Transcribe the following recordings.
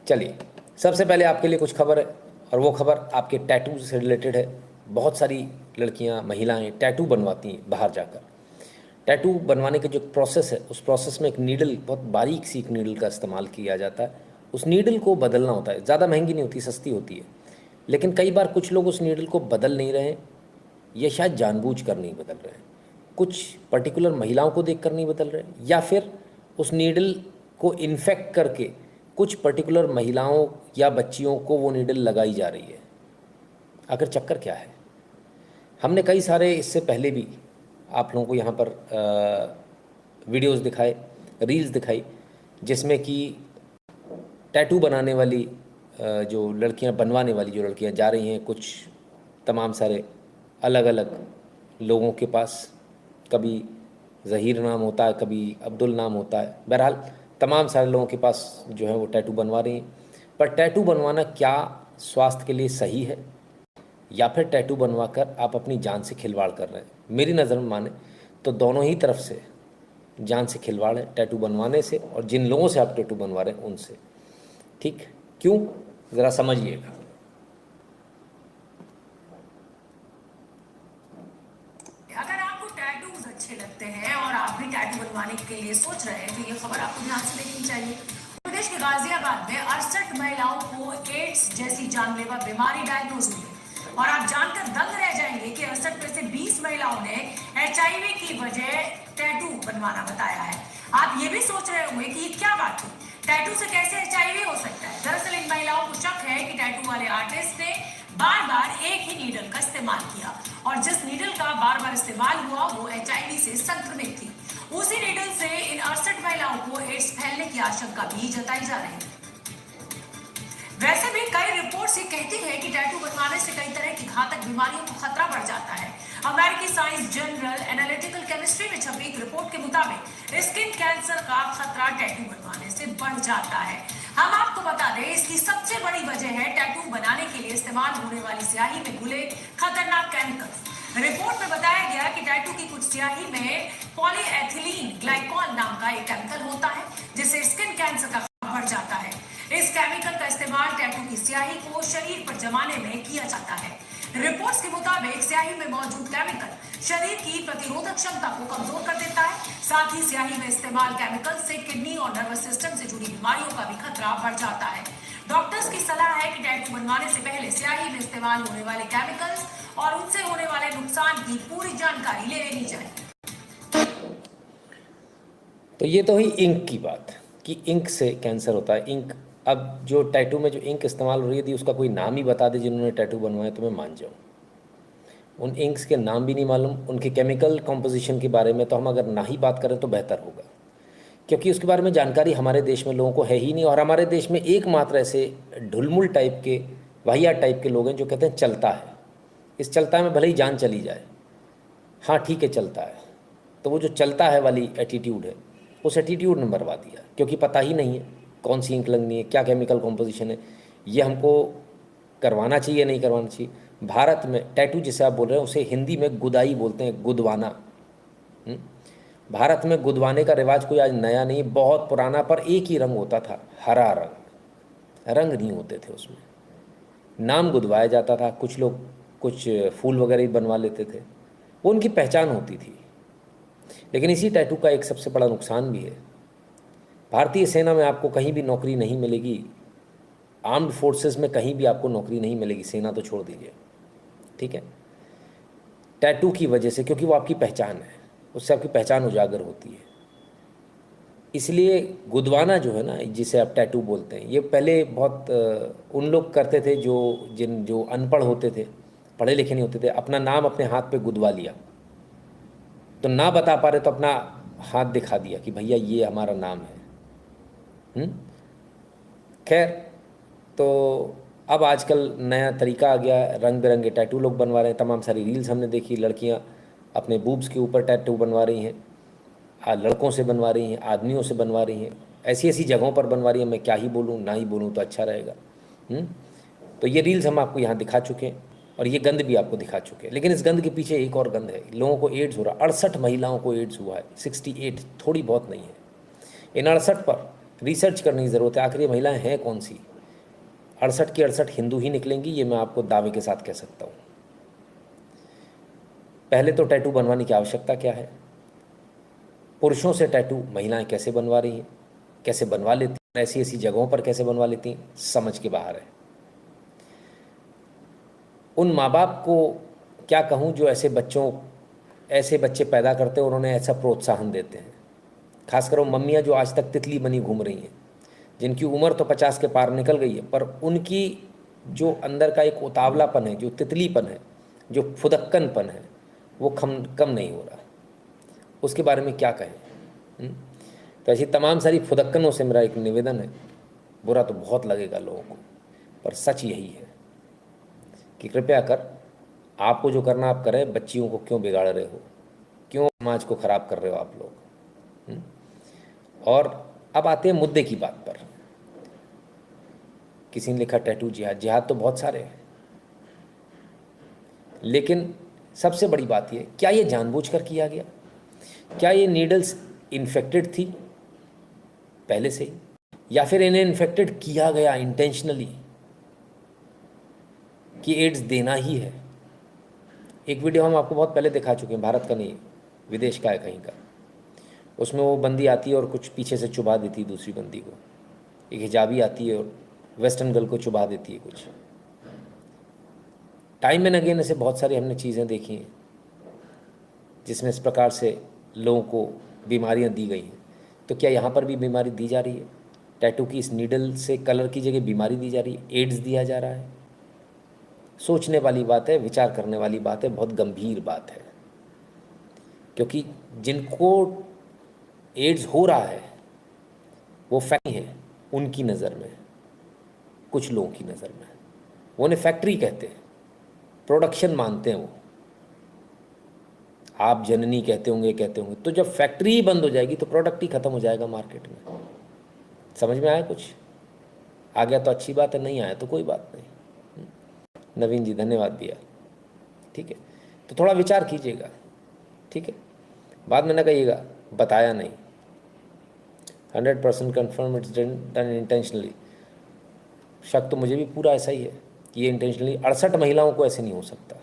चलिए, सबसे पहले आपके लिए कुछ खबर है, और वो खबर आपके टैटू से रिलेटेड है। बहुत सारी लड़कियां, महिलाएं टैटू बनवाती हैं बाहर जाकर। टैटू बनवाने के जो प्रोसेस है, उस प्रोसेस में एक नीडल, बहुत बारीक सी एक नीडल का इस्तेमाल किया जाता है। उस नीडल को बदलना होता है। ज़्यादा महंगी नहीं होती, सस्ती होती है। लेकिन कई बार कुछ लोग उस नीडल को बदल नहीं रहे हैं, ये शायद जानबूझकर नहीं बदल रहे हैं। कुछ पर्टिकुलर महिलाओं को देखकर नहीं बदल रहे, या फिर उस नीडल को इन्फेक्ट करके कुछ पर्टिकुलर महिलाओं या बच्चियों को वो नीडल लगाई जा रही है। आखिर चक्कर क्या है? हमने कई सारे इससे पहले भी आप लोगों को यहाँ पर वीडियोस दिखाए, रील्स दिखाई, जिसमें कि टैटू बनाने वाली जो लड़कियाँ, बनवाने वाली जो लड़कियाँ जा रही हैं कुछ तमाम सारे अलग अलग लोगों के पास। कभी ज़हीर नाम होता है, कभी अब्दुल नाम होता है, बहरहाल तमाम सारे लोगों के पास जो है वो टैटू बनवा रही हैं। पर टैटू बनवाना क्या स्वास्थ्य के लिए सही है, या फिर टैटू बनवा कर आप अपनी जान से खिलवाड़ कर रहे हैं? मेरी नज़र में माने तो दोनों ही तरफ से जान से खिलवाड़ है, टैटू बनवाने से और जिन लोगों से आप टैटू बनवा रहे हैं उनसे। ठीक? क्यों? ज़रा समझिएगा। अगर आपको टैटूज अच्छे लगते हैं और आप भी टैटू बनवाने के लिए सोच रहे हैं तो ये खबर आपको ध्यान से देखनी चाहिए। प्रदेश के गाजियाबाद में 68 महिलाओं को एड्स जैसी जानलेवा बीमारी डायग्नोज हुई है और आप जानकर दंग रह जाएंगे कि 68 में से 20 महिलाओं ने HIV की वजह टैटू बनवाना बताया है। आप ये भी सोच रहे होंगे कि ये क्या बात है, टैटू से कैसे HIV हो सकता है। दरअसल इन महिलाओं को शक है कि टैटू वाले आर्टिस्ट ने बार बार एक ही नीडल का इस्तेमाल किया और जिस नीडल का बार बार इस्तेमाल हुआ वो HIV से संक्रमित थी। उसी नीडल से इन 68 महिलाओं को एड्स फैलने की आशंका भी जताई जा रही है। वैसे भी कई रिपोर्ट्स ये कहती है कि टैटू बनवाने से कई तरह की घातक बीमारियों को खतरा बढ़ जाता है। अमेरिकी साइंस जर्नल एनालिटिकल केमिस्ट्री में छपी एक रिपोर्ट के मुताबिक स्किन कैंसर का खतरा टैटू बनवाने से बढ़ जाता है। हम आपको बता दें, इसकी सबसे बड़ी वजह है टैटू बनाने के लिए इस्तेमाल होने वाली स्याही में घुले खतरनाक केमिकल्स। रिपोर्ट में बताया गया कि टैटू की कुछ स्याही में पॉलीएथिलीन ग्लाइकॉल नाम का एक केमिकल होता है जिससे स्किन कैंसर का खतरा बढ़ जाता है। इस केमिकल का इस्तेमाल टैटू की स्याही को शरीर पर जमाने में किया जाता है। रिपोर्ट्स के मुताबिक स्याही में मौजूद केमिकल शरीर की प्रतिरोधक क्षमता को कमजोर कर देता है। साथ ही स्याही में इस्तेमाल केमिकल से किडनी और नर्वस सिस्टम से जुड़ी बीमारियों का भी खतरा बढ़ जाता है। डॉक्टर्स की सलाह है कि टैटू बनवाने से पहले स्याही में इस्तेमाल होने वाले केमिकल्स और उनसे होने वाले नुकसान की पूरी जानकारी ले लेनी चाहिए। तो ये तो हुई इंक की बात कि इंक से कैंसर होता है। इंक, अब जो टैटू में जो इंक इस्तेमाल हो रही थी उसका कोई नाम ही बता दे जिन्होंने टैटू बनवाए तो मैं मान जाऊँ। उन इंक्स के नाम भी नहीं मालूम, उनके केमिकल कॉम्पोजिशन के बारे में तो हम अगर ना ही बात करें तो बेहतर होगा, क्योंकि उसके बारे में जानकारी हमारे देश में लोगों को है ही नहीं। और हमारे देश में एकमात्र ऐसे ढुलमुल टाइप के, वाहियात टाइप के लोग हैं जो कहते हैं चलता है। इस चलता है में भले ही जान चली जाए, हाँ ठीक है चलता है, तो वो जो चलता है वाली एटीट्यूड है, उस एटीट्यूड ने बर्बाद दिया, क्योंकि पता ही नहीं है कौन सी इंक लगनी है, क्या केमिकल कॉम्पोजिशन है। ये हमको करवाना चाहिए, नहीं करवाना चाहिए। भारत में टैटू जिसे आप बोल रहे हैं उसे हिंदी में गुदाई बोलते हैं, गुदवाना। भारत में गुदवाने का रिवाज कोई आज नया नहीं, बहुत पुराना। पर एक ही रंग होता था, हरा रंग। रंग नहीं होते थे उसमें, नाम गुदवाया जाता था। कुछ लोग कुछ फूल वगैरह ही बनवा लेते थे, वो उनकी पहचान होती थी। लेकिन इसी टैटू का एक सबसे बड़ा नुकसान भी है। भारतीय सेना में आपको कहीं भी नौकरी नहीं मिलेगी, आर्म्ड फोर्सेस में कहीं भी आपको नौकरी नहीं मिलेगी, सेना तो छोड़ दीजिए, ठीक है, टैटू की वजह से, क्योंकि वो आपकी पहचान है, उससे आपकी पहचान उजागर होती है। इसलिए गुदवाना जो है ना, जिसे आप टैटू बोलते हैं, ये पहले बहुत उन लोग करते थे जो अनपढ़ होते थे, पढ़े लिखे नहीं होते थे, अपना नाम अपने हाथ पे गुदवा लिया। तो ना बता पा रहे तो अपना हाथ दिखा दिया कि भैया ये हमारा नाम है। खैर, तो अब आजकल नया तरीका आ गया, रंग बिरंगे टैटू लोग बनवा रहे हैं। तमाम सारी रील्स हमने देखी, लड़कियां अपने बूब्स के ऊपर टैटू बनवा रही हैं, लड़कों से बनवा रही हैं, आदमियों से बनवा रही हैं, ऐसी ऐसी जगहों पर बनवा रही हैं। मैं क्या ही बोलूँ, ना ही बोलूँ तो अच्छा रहेगा। तो ये रील्स हम आपको यहाँ दिखा चुके हैं और ये गंद भी आपको दिखा चुके हैं। लेकिन इस गंद के पीछे एक और गंद है, लोगों को एड्स हो रहा। 68 महिलाओं को एड्स हुआ है, 68 थोड़ी बहुत नहीं है। इन 68 पर रिसर्च करने की ज़रूरत है, आखिर ये महिलाएँ हैं कौन सी। 68 की 68 हिंदू ही निकलेंगी, ये मैं आपको दावे के साथ कह सकता हूँ। पहले तो टैटू बनवाने की आवश्यकता क्या है, पुरुषों से टैटू महिलाएं कैसे बनवा रही हैं, कैसे बनवा लेती हैं, ऐसी ऐसी जगहों पर कैसे बनवा लेती हैं, समझ के बाहर है। उन माँ बाप को क्या कहूँ जो ऐसे बच्चे पैदा करते हैं और उन्हें ऐसा प्रोत्साहन देते हैं। खासकर वो मम्मियाँ जो आज तक तितली बनी घूम रही हैं, जिनकी उम्र तो 50 के पार निकल गई है, पर उनकी जो अंदर का एक उतावलापन है, जो तितलीपन है, जो फुदक्कनपन है, वो कम नहीं हो रहा। उसके बारे में क्या कहें। तो ऐसी तमाम सारी फुदक्कनों से मेरा एक निवेदन है, बुरा तो बहुत लगेगा लोगों को, पर सच यही है कि कृपया कर आपको जो करना आप करें, बच्चियों को क्यों बिगाड़ रहे हो, क्यों समाज को ख़राब कर रहे हो आप लोग। और अब आते हैं मुद्दे की बात पर। किसी ने लिखा टैटू जिहाद, जिहाद तो बहुत सारे हैं, लेकिन सबसे बड़ी बात ये, क्या ये जानबूझकर किया गया, क्या ये नीडल्स इन्फेक्टेड थी पहले से ही, या फिर इन्हें इन्फेक्टेड किया गया इंटेंशनली कि एड्स देना ही है। एक वीडियो हम आपको बहुत पहले दिखा चुके हैं, भारत का नहीं, विदेश का है कहीं का। उसमें वो बंदी आती है और कुछ पीछे से चुबा देती है दूसरी बंदी को, एक हिजाबी आती है और वेस्टर्न गर्ल को चुबा देती है कुछ। टाइम एंड अगेन ऐसे बहुत सारी हमने चीज़ें देखी हैं जिसमें इस प्रकार से लोगों को बीमारियां दी गई हैं। तो क्या यहाँ पर भी बीमारी दी जा रही है? टैटू की इस नीडल से कलर की जगह बीमारी दी जा रही है, एड्स दिया जा रहा है। सोचने वाली बात है, विचार करने वाली बात है, बहुत गंभीर बात है, क्योंकि जिनको एड्स हो रहा है वो फैक्ट्री है उनकी नज़र में, कुछ लोगों की नज़र में वो उन्हें फैक्ट्री कहते हैं, प्रोडक्शन मानते हैं वो। आप जननी कहते होंगे। तो जब फैक्ट्री ही बंद हो जाएगी तो प्रोडक्ट ही ख़त्म हो जाएगा मार्केट में। समझ में आया कुछ? आ गया तो अच्छी बात है, नहीं आया तो कोई बात नहीं। नवीन जी धन्यवाद दिया, ठीक है। तो थोड़ा विचार कीजिएगा, ठीक है। बाद में ना कहिएगा बताया नहीं। 100% कन्फर्म इट्स डन इंटेंशनली। शक तो मुझे भी पूरा ऐसा ही है कि ये इंटेंशनली 68 महिलाओं को ऐसे नहीं हो सकता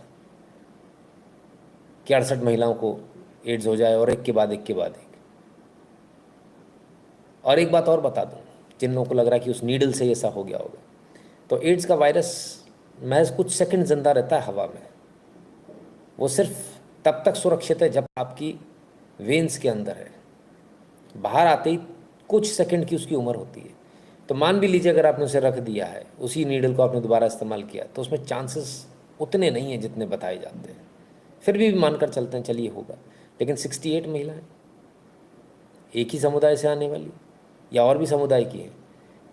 कि 68 महिलाओं को एड्स हो जाए और एक के बाद एक। और एक बात और बता दूं, जिन लोगों को लग रहा है कि उस नीडल से ऐसा हो गया होगा, तो एड्स का वायरस महज कुछ सेकंड जिंदा रहता है हवा में। वो सिर्फ तब तक सुरक्षित है जब आपकी वेन्स के अंदर है, बाहर आते ही कुछ सेकंड की उसकी उम्र होती है। तो मान भी लीजिए अगर आपने उसे रख दिया है, उसी नीडल को आपने दोबारा इस्तेमाल किया, तो उसमें चांसेस उतने नहीं हैं जितने बताए जाते हैं। फिर भी मानकर चलते हैं चलिए होगा, लेकिन 68 महिलाएं एक ही समुदाय से आने वाली या और भी समुदाय की हैं,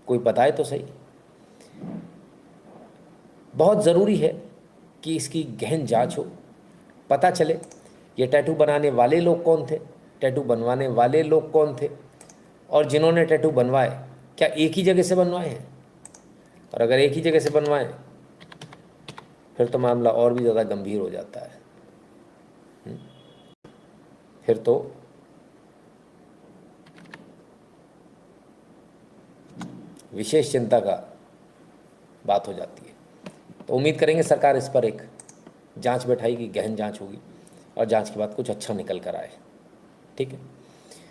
कोई बताए तो सही। बहुत ज़रूरी है कि इसकी गहन जांच हो, पता चले ये टैटू बनाने वाले लोग कौन थे, टैटू बनवाने वाले लोग कौन थे, और जिन्होंने टैटू बनवाए क्या एक ही जगह से बनवाए हैं। और अगर एक ही जगह से बनवाएं फिर तो मामला और भी ज़्यादा गंभीर हो जाता है। फिर तो विशेष चिंता का बात हो जाती है। तो उम्मीद करेंगे सरकार इस पर एक जांच बैठाएगी, गहन जांच होगी और जांच के बाद कुछ अच्छा निकल कर आए, ठीक है।